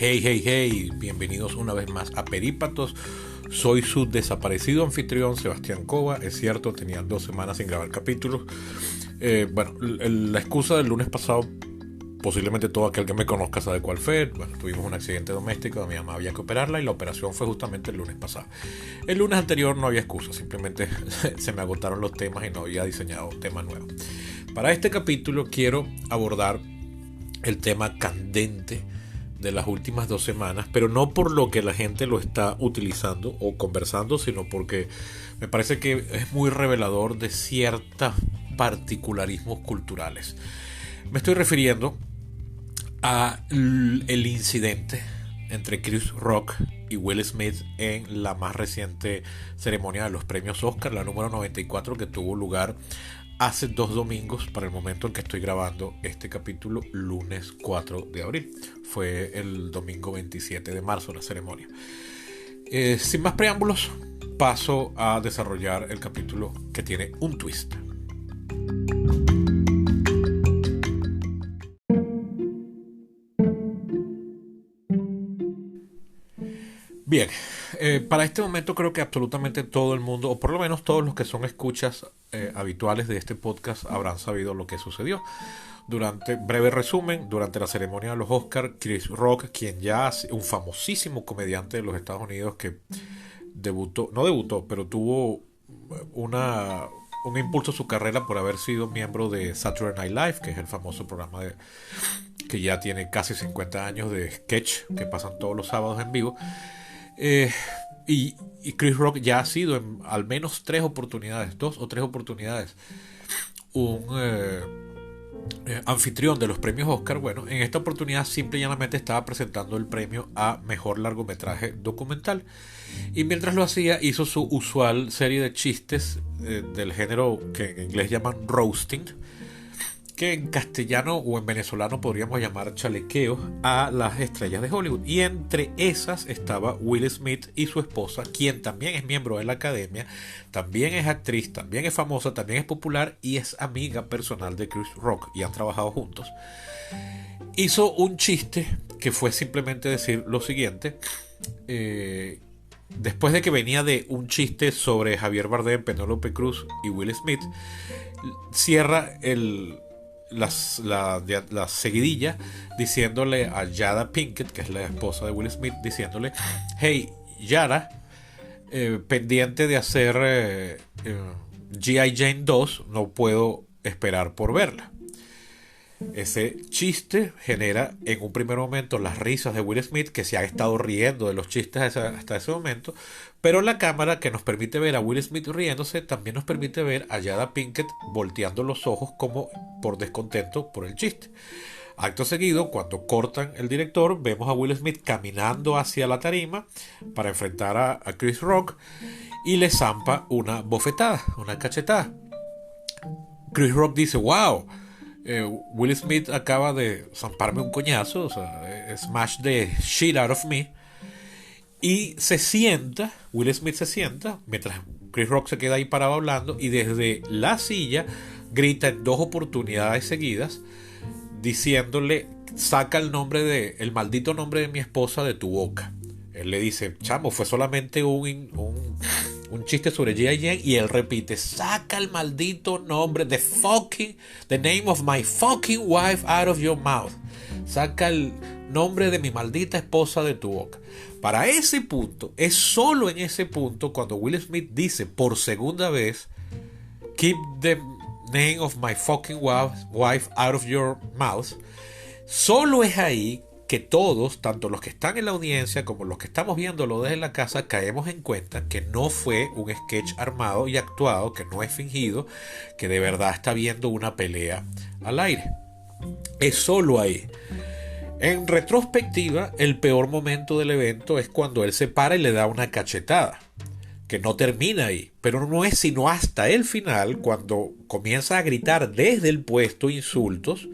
Hey, hey, hey, bienvenidos una vez más a Perípatos. Soy su desaparecido anfitrión, Sebastián Cova. Es cierto, tenía 2 semanas sin grabar capítulos. La excusa del lunes pasado, posiblemente todo aquel que me conozca sabe cuál fue. Bueno, tuvimos un accidente doméstico, mi mamá había que operarla y la operación fue justamente el lunes pasado. El lunes anterior no había excusa, simplemente se me agotaron los temas y no había diseñado un tema nuevo. Para este capítulo quiero abordar el tema candente de las últimas 2 semanas, pero no por lo que la gente lo está utilizando o conversando, sino porque me parece que es muy revelador de ciertos particularismos culturales. Me estoy refiriendo a el incidente entre Chris Rock y Will Smith en la más reciente ceremonia de los premios Oscar, la número 94, que tuvo lugar hace 2 domingos para el momento en que estoy grabando este capítulo, lunes 4 de abril. Fue el domingo 27 de marzo la ceremonia. Sin más preámbulos, paso a desarrollar el capítulo que tiene un twist. Bien, para este momento creo que absolutamente todo el mundo, o por lo menos todos los que son escuchas habituales de este podcast, habrán sabido lo que sucedió. Breve resumen, durante la ceremonia de los Oscars, Chris Rock, quien ya es un famosísimo comediante de los Estados Unidos que pero tuvo un impulso a su carrera por haber sido miembro de Saturday Night Live, que es el famoso programa que ya tiene casi 50 años de sketch que pasan todos los sábados en vivo. Y Chris Rock ya ha sido en al menos 2 o 3 oportunidades, un anfitrión de los premios Oscar. Bueno, en esta oportunidad simple y llanamente estaba presentando el premio a mejor largometraje documental, y mientras lo hacía hizo su usual serie de chistes del género que en inglés llaman roasting, que en castellano o en venezolano podríamos llamar chalequeos a las estrellas de Hollywood. Y entre esas estaba Will Smith y su esposa, quien también es miembro de la academia, también es actriz, también es famosa, también es popular y es amiga personal de Chris Rock y han trabajado juntos. Hizo un chiste que fue simplemente decir lo siguiente. Después de que venía de un chiste sobre Javier Bardem, Penélope Cruz y Will Smith, cierra la seguidilla diciéndole a Jada Pinkett, que es la esposa de Will Smith, diciéndole: hey Jada, pendiente de hacer G.I. Jane 2, no puedo esperar por verla. Ese chiste genera en un primer momento las risas de Will Smith, que se ha estado riendo de los chistes hasta ese momento, pero la cámara que nos permite ver a Will Smith riéndose también nos permite ver a Jada Pinkett volteando los ojos como por descontento por el chiste. Acto seguido, cuando cortan el director, vemos a Will Smith caminando hacia la tarima para enfrentar a Chris Rock y le zampa una bofetada, una cachetada. Chris Rock dice: wow, Will Smith acaba de zamparme un coñazo, o sea, smash the shit out of me. Y Will Smith se sienta, mientras Chris Rock se queda ahí parado hablando, y desde la silla grita en 2 oportunidades seguidas, diciéndole: saca el maldito nombre de mi esposa de tu boca. Él le dice: chamo, fue solamente un chiste sobre G.I. Jane, y él repite: saca el maldito nombre, the name of my fucking wife out of your mouth. Saca el nombre de mi maldita esposa de tu boca. Para ese punto, es solo en ese punto cuando Will Smith dice por segunda vez: keep the name of my fucking wife out of your mouth. Solo es ahí que todos, tanto los que están en la audiencia como los que estamos viéndolo desde la casa, caemos en cuenta que no fue un sketch armado y actuado, que no es fingido, que de verdad está viendo una pelea al aire. Es solo ahí. En retrospectiva, el peor momento del evento es cuando él se para y le da una cachetada, que no termina ahí, pero no es sino hasta el final, cuando comienza a gritar desde el puesto insultos,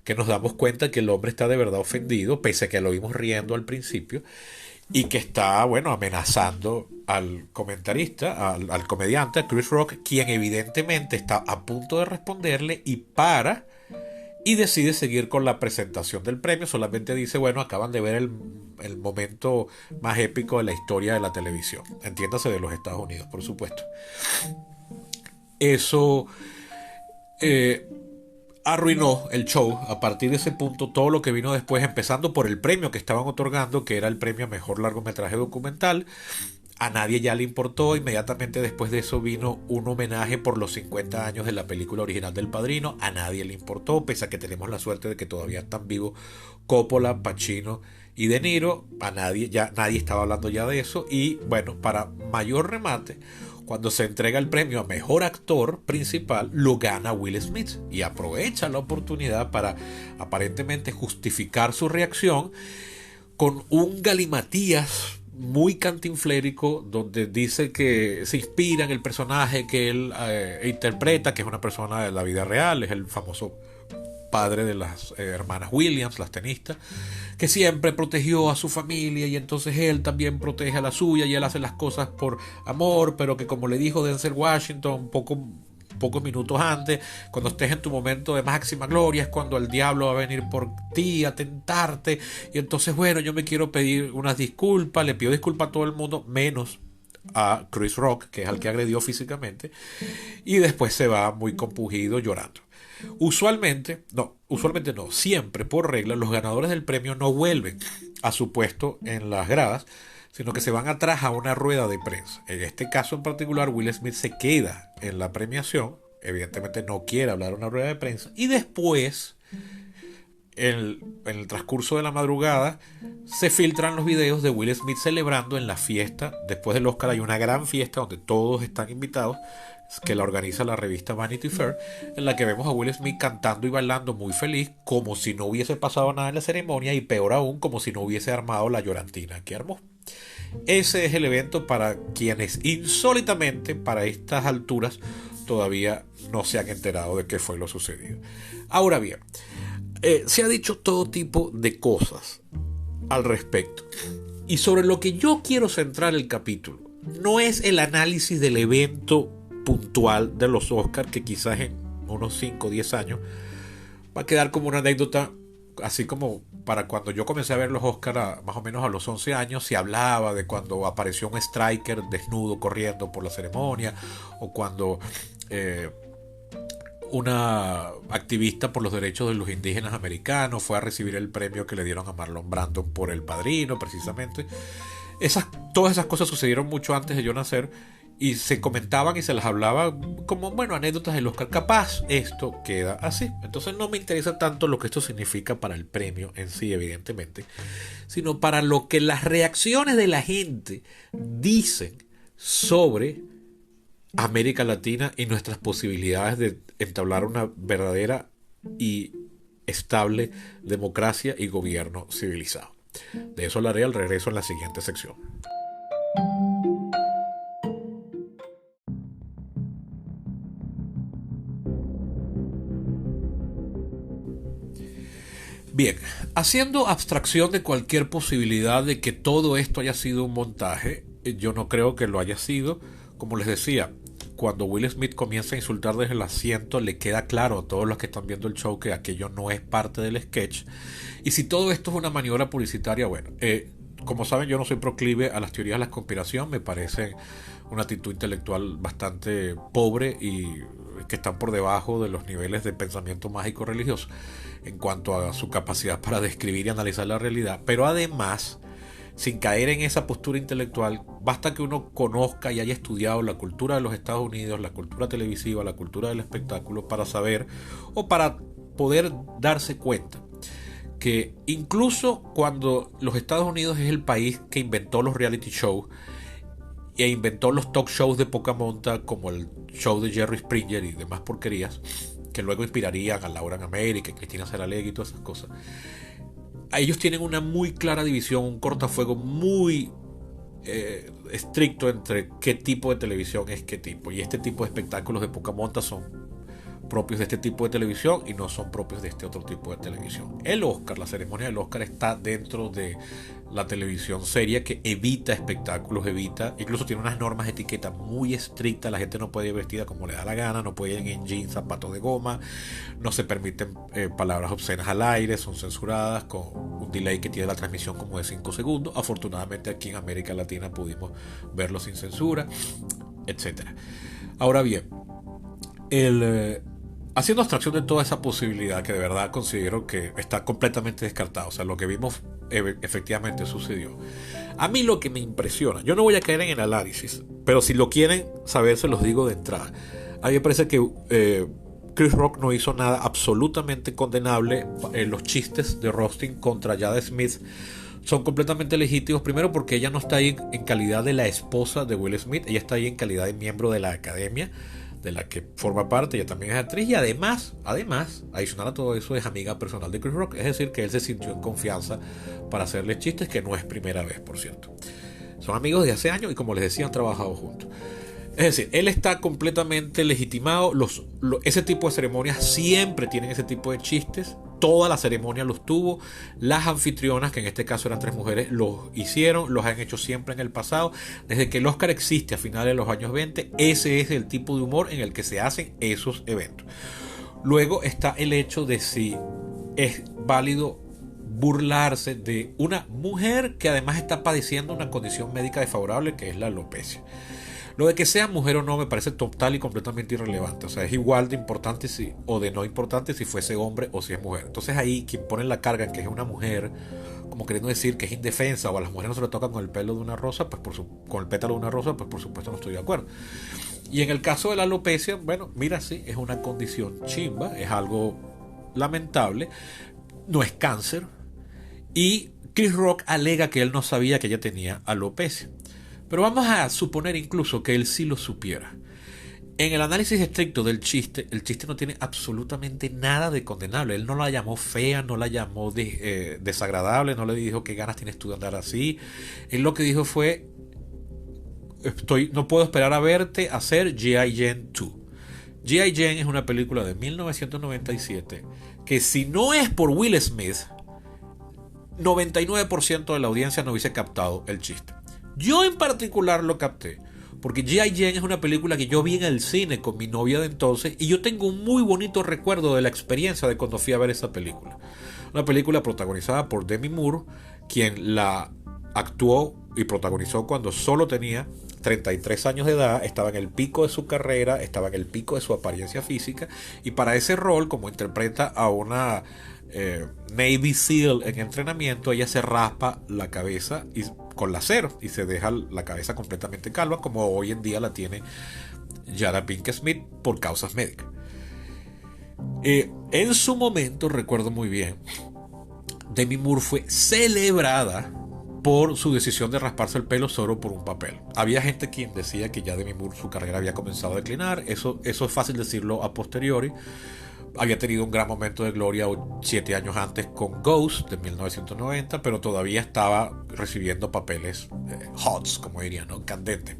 que nos damos cuenta que el hombre está de verdad ofendido, pese a que lo vimos riendo al principio, y que está, amenazando al comentarista, al comediante, a Chris Rock, quien evidentemente está a punto de responderle y para y decide seguir con la presentación del premio. Solamente dice, bueno, acaban de ver el momento más épico de la historia de la televisión. Entiéndase, de los Estados Unidos, por supuesto. Eso eh, arruinó el show. A partir de ese punto, todo lo que vino después, empezando por el premio que estaban otorgando, que era el premio a mejor largometraje documental, a nadie ya le importó. Inmediatamente después de eso vino un homenaje por los 50 años de la película original del Padrino. A nadie le importó, pese a que tenemos la suerte de que todavía están vivos Coppola, Pacino y De Niro. A nadie, ya nadie estaba hablando ya de eso. Y bueno, para mayor remate, cuando se entrega el premio a mejor actor principal, lo gana Will Smith y aprovecha la oportunidad para aparentemente justificar su reacción con un galimatías muy cantinflérico, donde dice que se inspira en el personaje que él interpreta, que es una persona de la vida real, es el famoso padre de las hermanas Williams, las tenistas, que siempre protegió a su familia, y entonces él también protege a la suya, y él hace las cosas por amor, pero que, como le dijo Denzel Washington pocos minutos antes, cuando estés en tu momento de máxima gloria es cuando el diablo va a venir por ti a tentarte. Y entonces, bueno, yo me quiero pedir unas disculpas, le pido disculpas a todo el mundo, menos a Chris Rock, que es al que agredió físicamente, y después se va muy compungido llorando. Usualmente no, siempre por regla los ganadores del premio no vuelven a su puesto en las gradas, sino que se van atrás a una rueda de prensa. En este caso en particular, Will Smith se queda en la premiación, evidentemente no quiere hablar en una rueda de prensa, y después, en el transcurso de la madrugada, se filtran los videos de Will Smith celebrando en la fiesta. Después del Oscar hay una gran fiesta donde todos están invitados, que la organiza la revista Vanity Fair, en la que vemos a Will Smith cantando y bailando muy feliz, como si no hubiese pasado nada en la ceremonia, y peor aún, como si no hubiese armado la llorantina que armó. Ese es el evento para quienes insólitamente para estas alturas todavía no se han enterado de qué fue lo sucedido. Ahora bien, se ha dicho todo tipo de cosas al respecto, y sobre lo que yo quiero centrar el capítulo no es el análisis del evento puntual de los Oscars, que quizás en unos 5 o 10 años va a quedar como una anécdota, así como para cuando yo comencé a ver los Oscars más o menos a los 11 años, se hablaba de cuando apareció un striker desnudo corriendo por la ceremonia, o cuando una activista por los derechos de los indígenas americanos fue a recibir el premio que le dieron a Marlon Brando por El Padrino, precisamente. Todas esas cosas sucedieron mucho antes de yo nacer, y se comentaban y se las hablaba como, bueno, anécdotas del Oscar. Capaz esto queda así. Entonces no me interesa tanto lo que esto significa para el premio en sí, evidentemente, sino para lo que las reacciones de la gente dicen sobre América Latina y nuestras posibilidades de entablar una verdadera y estable democracia y gobierno civilizado. De eso hablaré al regreso en la siguiente sección. Bien, haciendo abstracción de cualquier posibilidad de que todo esto haya sido un montaje, yo no creo que lo haya sido. Como les decía, cuando Will Smith comienza a insultar desde el asiento, le queda claro a todos los que están viendo el show que aquello no es parte del sketch. Y si todo esto es una maniobra publicitaria, bueno, como saben, yo no soy proclive a las teorías de la conspiración. Me parece una actitud intelectual bastante pobre y que están por debajo de los niveles de pensamiento mágico religioso en cuanto a su capacidad para describir y analizar la realidad. Pero además, sin caer en esa postura intelectual, basta que uno conozca y haya estudiado la cultura de los Estados Unidos, la cultura televisiva, la cultura del espectáculo, para saber o para poder darse cuenta que incluso cuando los Estados Unidos es el país que inventó los reality shows e inventó los talk shows de poca monta, como el show de Jerry Springer y demás porquerías, que luego inspirarían a Laura en América, Cristina Saralegui y todas esas cosas, ellos tienen una muy clara división, un cortafuego muy estricto entre qué tipo de televisión es qué tipo, y este tipo de espectáculos de poca monta son propios de este tipo de televisión y no son propios de este otro tipo de televisión. El Oscar, la ceremonia del Oscar está dentro de la televisión seria, que evita espectáculos, incluso tiene unas normas de etiqueta muy estrictas. La gente no puede ir vestida como le da la gana, no puede ir en jeans, zapatos de goma, no se permiten palabras obscenas al aire, son censuradas con un delay que tiene la transmisión como de 5 segundos. Afortunadamente aquí en América Latina pudimos verlo sin censura, etcétera. Ahora bien, haciendo abstracción de toda esa posibilidad, que de verdad considero que está completamente descartado, o sea, lo que vimos efectivamente sucedió. A mí lo que me impresiona, yo no voy a caer en el análisis, pero si lo quieren saber se los digo de entrada. A mí me parece que Chris Rock no hizo nada absolutamente condenable. Los chistes de roasting contra Jada Smith son completamente legítimos, primero porque ella no está ahí en calidad de la esposa de Will Smith, ella está ahí en calidad de miembro de la academia de la que forma parte, ella también es actriz, y además, adicional a todo eso, es amiga personal de Chris Rock, es decir, que él se sintió en confianza para hacerle chistes, que no es primera vez, por cierto. Son amigos de hace años y, como les decía, han trabajado juntos. Es decir, él está completamente legitimado. Ese tipo de ceremonias siempre tienen ese tipo de chistes. Toda la ceremonia los tuvo. Las anfitrionas, que en este caso eran 3 mujeres, los hicieron, los han hecho siempre en el pasado. Desde que el Oscar existe a finales de los años 20, ese es el tipo de humor en el que se hacen esos eventos. Luego está el hecho de si es válido burlarse de una mujer que además está padeciendo una condición médica desfavorable, que es la alopecia. Lo de que sea mujer o no me parece total y completamente irrelevante. O sea, es igual de importante o de no importante si fuese hombre o si es mujer. Entonces ahí quien pone la carga en que es una mujer, como queriendo decir que es indefensa, o a las mujeres no se le toca con el pelo de una rosa, pues con el pétalo de una rosa, pues por supuesto no estoy de acuerdo. Y en el caso de la alopecia, bueno, mira, sí, es una condición chimba, es algo lamentable, no es cáncer. Y Chris Rock alega que él no sabía que ella tenía alopecia. Pero vamos a suponer incluso que él sí lo supiera. En el análisis estricto del chiste, el chiste no tiene absolutamente nada de condenable. Él no la llamó fea, no la llamó desagradable, no le dijo qué ganas tienes tú de andar así. Él lo que dijo fue: no puedo esperar a verte hacer G.I. Jane 2. G.I. Jane es una película de 1997 que, si no es por Will Smith, 99% de la audiencia no hubiese captado el chiste. Yo en particular lo capté porque G.I. Jane es una película que yo vi en el cine con mi novia de entonces, y yo tengo un muy bonito recuerdo de la experiencia de cuando fui a ver esa película. Una película protagonizada por Demi Moore, quien la actuó y protagonizó cuando solo tenía 33 años de edad, estaba en el pico de su carrera, estaba en el pico de su apariencia física, y para ese rol, como interpreta a una Navy SEAL en entrenamiento, ella se raspa la cabeza con láser y se deja la cabeza completamente calva, como hoy en día la tiene Jada Pinkett Smith por causas médicas. En su momento, recuerdo muy bien, Demi Moore fue celebrada por su decisión de rasparse el pelo solo por un papel. Había gente quien decía que ya Demi Moore, su carrera había comenzado a declinar. Eso es fácil decirlo a posteriori. Había tenido un gran momento de gloria 7 años antes con Ghost de 1990, pero todavía estaba recibiendo papeles hots, como dirían, ¿no? Candentes.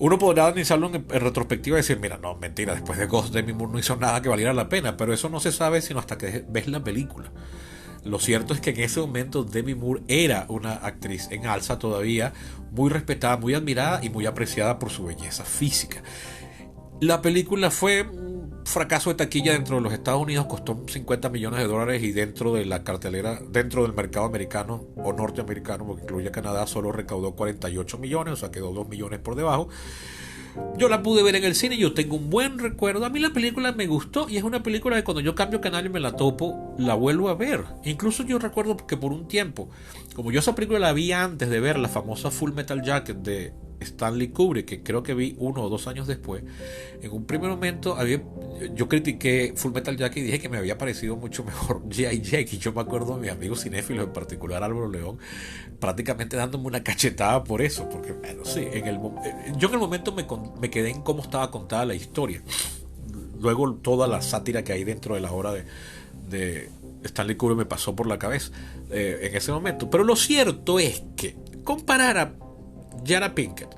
Uno podrá analizarlo en retrospectiva y decir: mira, no, mentira, después de Ghost, Demi Moore no hizo nada que valiera la pena, pero eso no se sabe sino hasta que ves la película. Lo cierto es que en ese momento Demi Moore era una actriz en alza todavía, muy respetada, muy admirada y muy apreciada por su belleza física. La película fue un fracaso de taquilla dentro de los Estados Unidos, costó $50 millones, y dentro de la cartelera, dentro del mercado americano o norteamericano, porque incluye Canadá, solo recaudó 48 millones, o sea, quedó 2 millones por debajo. Yo la pude ver en el cine, yo tengo un buen recuerdo. A mí la película me gustó, y es una película que cuando yo cambio canal y me la topo, la vuelvo a ver. Incluso yo recuerdo que por un tiempo, como yo esa película la vi antes de ver la famosa Full Metal Jacket de Stanley Kubrick, que creo que vi 1 o 2 años después, en un primer momento yo critiqué Full Metal Jacket y dije que me había parecido mucho mejor G.I. Jane, y yo me acuerdo de mis amigos cinéfilos, en particular Álvaro León, prácticamente dándome una cachetada por eso, porque bueno, sí, yo en el momento me quedé en cómo estaba contada la historia. Luego toda la sátira que hay dentro de la obra de Stanley Kubrick me pasó por la cabeza en ese momento. Pero lo cierto es que comparar a Jada Pinkett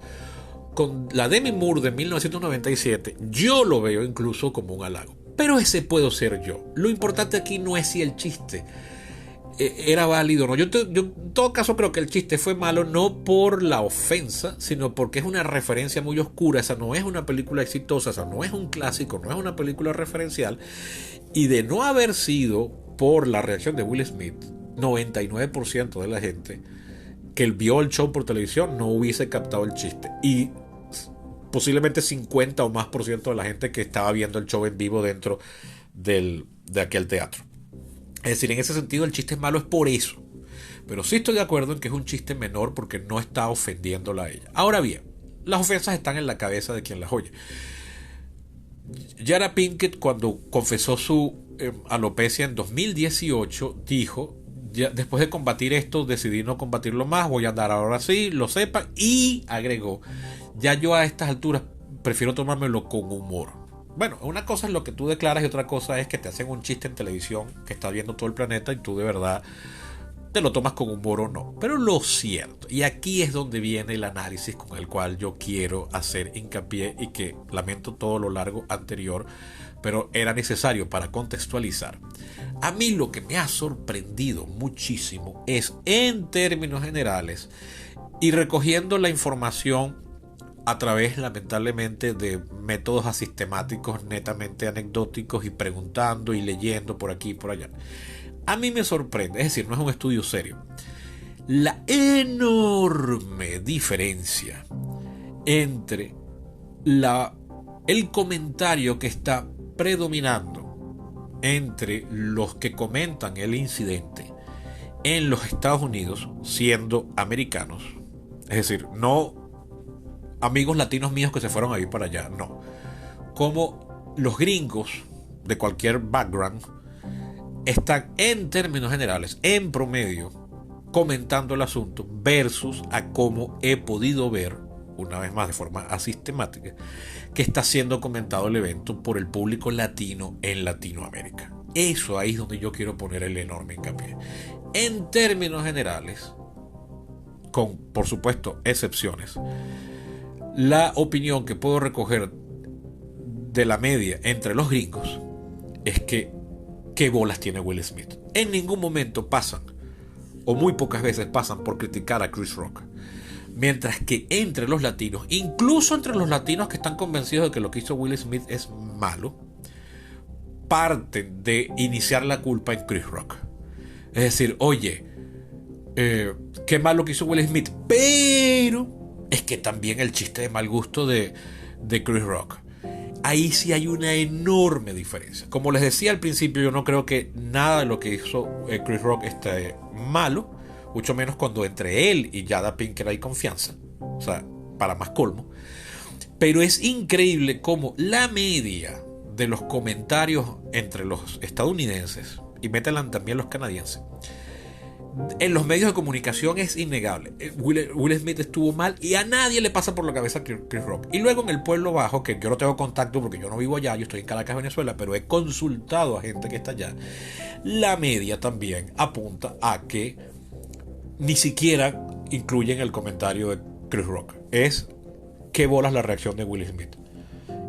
con la Demi Moore de 1997, yo lo veo incluso como un halago. pero ese puedo ser yo. Lo importante aquí no es si el chiste era válido o no. Yo en todo caso creo que el chiste fue malo no por la ofensa, sino porque es una referencia muy oscura. Esa no es una película exitosa, esa no es un clásico, no es una película referencial. Y de no haber sido por la reacción de Will Smith, 99% de la gente que vio el show por televisión no hubiese captado el chiste. Y posiblemente 50 o más por ciento de la gente que estaba viendo el show en vivo dentro de aquel teatro. Es decir, en ese sentido el chiste es malo es por eso. Pero sí estoy de acuerdo en que es un chiste menor porque no está ofendiéndola a ella. Ahora bien, las ofensas están en la cabeza de quien las oye. Jada Pinkett, cuando confesó su alopecia en 2018, dijo: ya, después de combatir esto, decidí no combatirlo más, voy a andar ahora sí, lo sepan. Y agregó: ya yo a estas alturas prefiero tomármelo con humor. Bueno, una cosa es lo que tú declaras y otra cosa es que te hacen un chiste en televisión que está viendo todo el planeta y tú de verdad te lo tomas con humor o no. Pero lo cierto, y aquí es donde viene el análisis con el cual yo quiero hacer hincapié y que lamento todo lo largo anterior, pero era necesario para contextualizar. A mí lo que me ha sorprendido muchísimo es, en términos generales, y recogiendo la información a través, lamentablemente, de métodos asistemáticos netamente anecdóticos y preguntando y leyendo por aquí y por allá. A mí me sorprende, es decir, no es un estudio serio, la enorme diferencia entre el comentario que está predominando entre los que comentan el incidente en los Estados Unidos, siendo americanos, es decir, no amigos latinos míos que se fueron a ir para allá, no, como los gringos de cualquier background están en términos generales, en promedio, comentando el asunto versus a cómo he podido ver, una vez más de forma asistemática, que está siendo comentado el evento por el público latino en Latinoamérica. Eso ahí es donde yo quiero poner el enorme hincapié. En términos generales, con por supuesto excepciones, la opinión que puedo recoger de la media entre los gringos es que ¿qué bolas tiene Will Smith? En ningún momento pasan, o muy pocas veces pasan, por criticar a Chris Rock. Mientras que entre los latinos, incluso entre los latinos que están convencidos de que lo que hizo Will Smith es malo, parten de iniciar la culpa en Chris Rock. Es decir, oye, qué malo que hizo Will Smith, pero es que también el chiste de mal gusto de Chris Rock. Ahí sí hay una enorme diferencia. Como les decía al principio, yo no creo que nada de lo que hizo Chris Rock esté malo, mucho menos cuando entre él y Jada Pinkett hay confianza, o sea, para más colmo. Pero es increíble cómo la media de los comentarios entre los estadounidenses, y mételan también los canadienses, en los medios de comunicación es innegable. Will Smith estuvo mal y a nadie le pasa por la cabeza Chris Rock. Y luego en el pueblo bajo, que yo no tengo contacto porque yo no vivo allá, yo estoy en Caracas, Venezuela, pero he consultado a gente que está allá, la media también apunta a que ni siquiera incluyen el comentario de Chris Rock. Es qué bolas la reacción de Will Smith.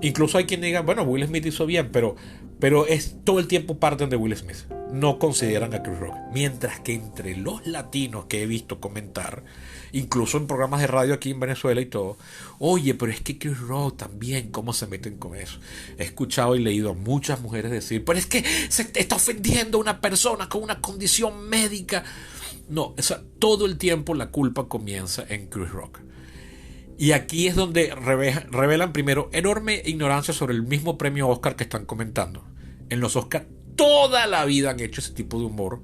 Incluso hay quien diga, bueno, Will Smith hizo bien, pero es todo el tiempo parten de Will Smith. No consideran a Chris Rock. Mientras que entre los latinos que he visto comentar, incluso en programas de radio aquí en Venezuela y todo, oye, pero es que Chris Rock también, ¿cómo se meten con eso? He escuchado y leído a muchas mujeres decir, pero es que se está ofendiendo a una persona con una condición médica. No, o sea, todo el tiempo la culpa comienza en Chris Rock. Y aquí es donde revelan primero enorme ignorancia sobre el mismo premio Oscar que están comentando. En los Oscar toda la vida han hecho ese tipo de humor.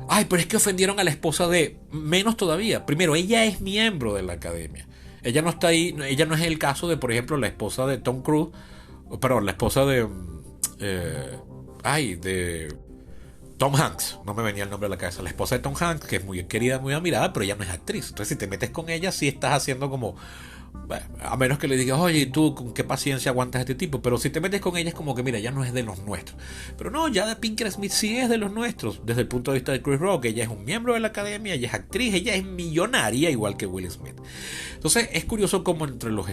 Ay, pero es que ofendieron a la esposa de... Menos todavía. Primero, ella es miembro de la academia. Ella no está ahí, ella no es el caso de, por ejemplo, la esposa de Tom Cruise. Perdón, la esposa de... de Tom Hanks. No me venía el nombre a la cabeza. La esposa de Tom Hanks, que es muy querida, muy admirada, pero ella no es actriz. Entonces, si te metes con ella, sí estás haciendo como... A menos que le digas, oye, ¿tú con qué paciencia aguantas a este tipo? Pero si te metes con ella es como que, mira, ya no es de los nuestros. Pero no, Jada Pinkett Smith sí es de los nuestros. Desde el punto de vista de Chris Rock, ella es un miembro de la academia, ella es actriz, ella es millonaria igual que Will Smith. Entonces es curioso cómo entre los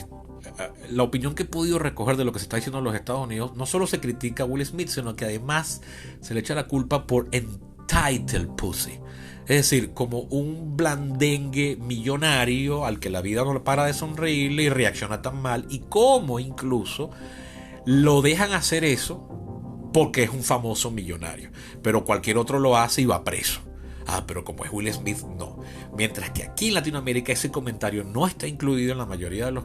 la opinión que he podido recoger de lo que se está diciendo en los Estados Unidos, no solo se critica a Will Smith, sino que además se le echa la culpa por entitled pussy. Es decir, como un blandengue millonario al que la vida no le para de sonreírle y reacciona tan mal, y cómo incluso lo dejan hacer eso porque es un famoso millonario, pero cualquier otro lo hace y va preso. Pero como es Will Smith, no. Mientras que aquí en Latinoamérica ese comentario no está incluido en la mayoría de los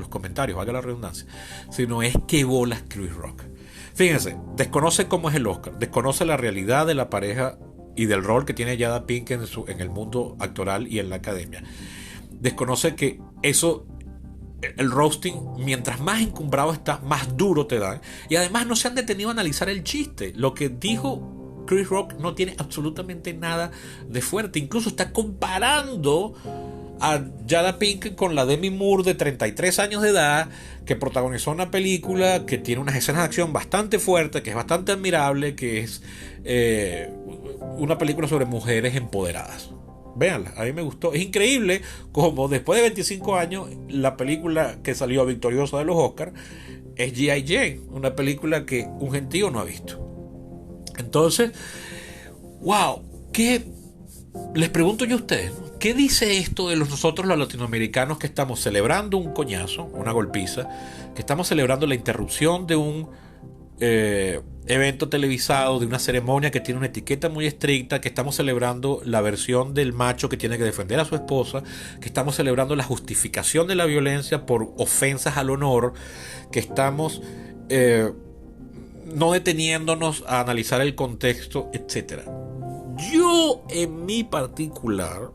comentarios, valga la redundancia, sino es que bolas Chris Rock. Fíjense, desconoce cómo es el Oscar, desconoce la realidad de la pareja y del rol que tiene Jada Pinkett en el mundo actoral y en la academia. Desconoce que eso, el roasting, mientras más encumbrado está, más duro te dan. Y además no se han detenido a analizar el chiste. Lo que dijo Chris Rock no tiene absolutamente nada de fuerte. Incluso está comparando a Jada Pinkett con la Demi Moore de 33 años de edad, que protagonizó una película que tiene unas escenas de acción bastante fuertes, que es bastante admirable, que es una película sobre mujeres empoderadas. Véanla, a mí me gustó. Es increíble como después de 25 años la película que salió victoriosa de los Oscars es G.I. Jane, una película que un gentío no ha visto. Entonces, wow, ¿qué les pregunto yo a ustedes? ¿Qué dice esto de nosotros los latinoamericanos que estamos celebrando un coñazo, una golpiza, que estamos celebrando la interrupción de un evento televisado, de una ceremonia que tiene una etiqueta muy estricta, que estamos celebrando la versión del macho que tiene que defender a su esposa, que estamos celebrando la justificación de la violencia por ofensas al honor, que estamos no deteniéndonos a analizar el contexto, etcétera? Yo en mi particular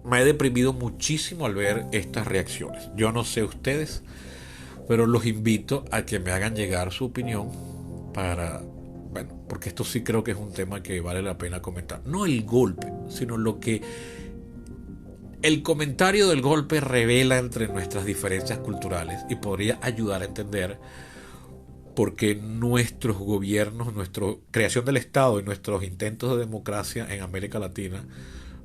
me he deprimido muchísimo al ver estas reacciones. Yo no sé ustedes, pero los invito a que me hagan llegar su opinión porque esto sí creo que es un tema que vale la pena comentar. No el golpe, sino lo que el comentario del golpe revela entre nuestras diferencias culturales y podría ayudar a entender por qué nuestros gobiernos, nuestra creación del Estado y nuestros intentos de democracia en América Latina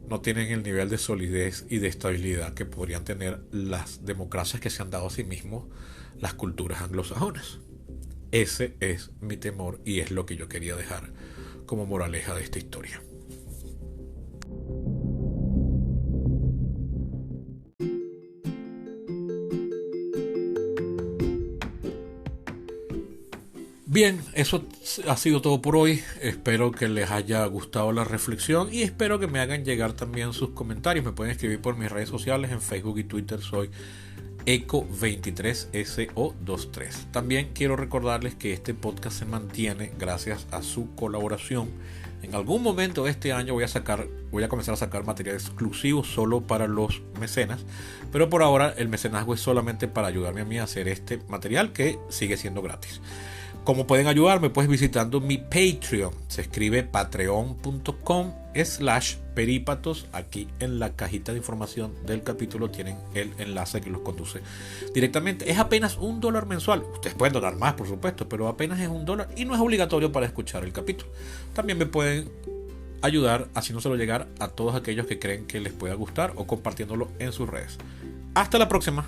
no tienen el nivel de solidez y de estabilidad que podrían tener las democracias que se han dado a sí mismos las culturas anglosajonas. Ese es mi temor y es lo que yo quería dejar como moraleja de esta historia. Bien, eso ha sido todo por hoy. Espero que les haya gustado la reflexión y espero que me hagan llegar también sus comentarios. Me pueden escribir por mis redes sociales, en Facebook y Twitter soy Eco23SO23. También quiero recordarles que este podcast se mantiene gracias a su colaboración. En algún momento de este año voy a comenzar a sacar material exclusivo solo para los mecenas, pero por ahora el mecenazgo es solamente para ayudarme a mí a hacer este material que sigue siendo gratis. ¿Cómo pueden ayudarme? Pues visitando mi Patreon. Se escribe patreon.com/perípatos. Aquí en la cajita de información del capítulo tienen el enlace que los conduce directamente. Es apenas $1 mensual. Ustedes pueden donar más, por supuesto, pero apenas es $1 y no es obligatorio para escuchar el capítulo. También me pueden ayudar haciéndoselo llegar a todos aquellos que creen que les pueda gustar o compartiéndolo en sus redes. Hasta la próxima.